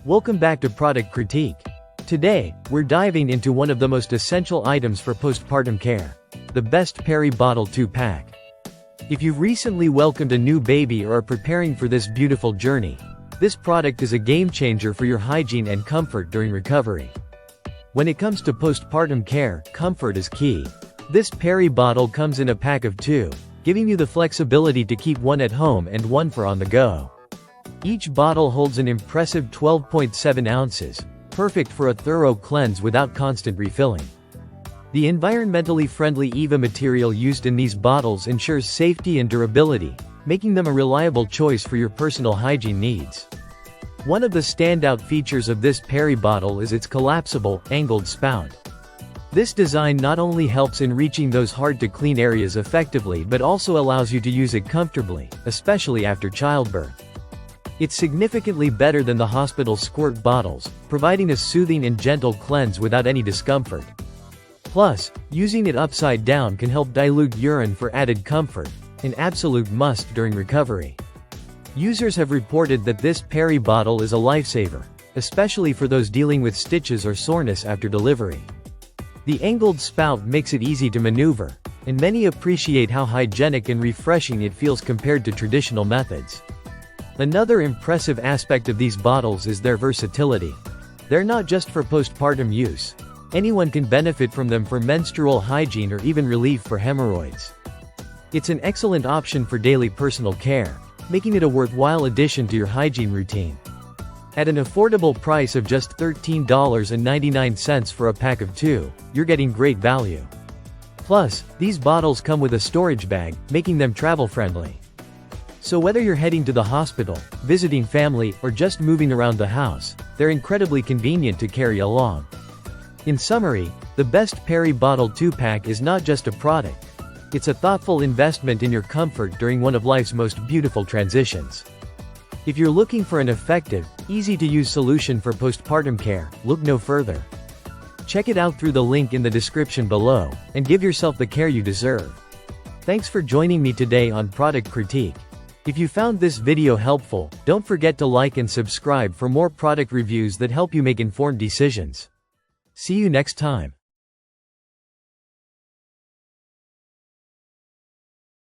Welcome back to Product Critique. Today, we're diving into one of the most essential items for postpartum care. The best Peri Bottle 2-pack. If you've recently welcomed a new baby or are preparing for this beautiful journey, this product is a game changer for your hygiene and comfort during recovery. When it comes to postpartum care, comfort is key. This Peri Bottle comes in a pack of 2, giving you the flexibility to keep one at home and one for on the go. Each bottle holds an impressive 12.7 ounces, perfect for a thorough cleanse without constant refilling. The environmentally friendly EVA material used in these bottles ensures safety and durability, making them a reliable choice for your personal hygiene needs. One of the standout features of this Peri Bottle is its collapsible, angled spout. This design not only helps in reaching those hard-to-clean areas effectively but also allows you to use it comfortably, especially after childbirth. It's significantly better than the hospital squirt bottles, providing a soothing and gentle cleanse without any discomfort. Plus, using it upside down can help dilute urine for added comfort, an absolute must during recovery. Users have reported that this Peri Bottle is a lifesaver, especially for those dealing with stitches or soreness after delivery. The angled spout makes it easy to maneuver, and many appreciate how hygienic and refreshing it feels compared to traditional methods. Another impressive aspect of these bottles is their versatility. They're not just for postpartum use. Anyone can benefit from them for menstrual hygiene or even relief for hemorrhoids. It's an excellent option for daily personal care, making it a worthwhile addition to your hygiene routine. At an affordable price of just $13.99 for a pack of 2, you're getting great value. Plus, these bottles come with a storage bag, making them travel-friendly. So whether you're heading to the hospital, visiting family, or just moving around the house, they're incredibly convenient to carry along. In summary, the best Peri Bottle 2-pack is not just a product. It's a thoughtful investment in your comfort during one of life's most beautiful transitions. If you're looking for an effective, easy-to-use solution for postpartum care, look no further. Check it out through the link in the description below, and give yourself the care you deserve. Thanks for joining me today on Product Critique. If you found this video helpful, don't forget to like and subscribe for more product reviews that help you make informed decisions. See you next time.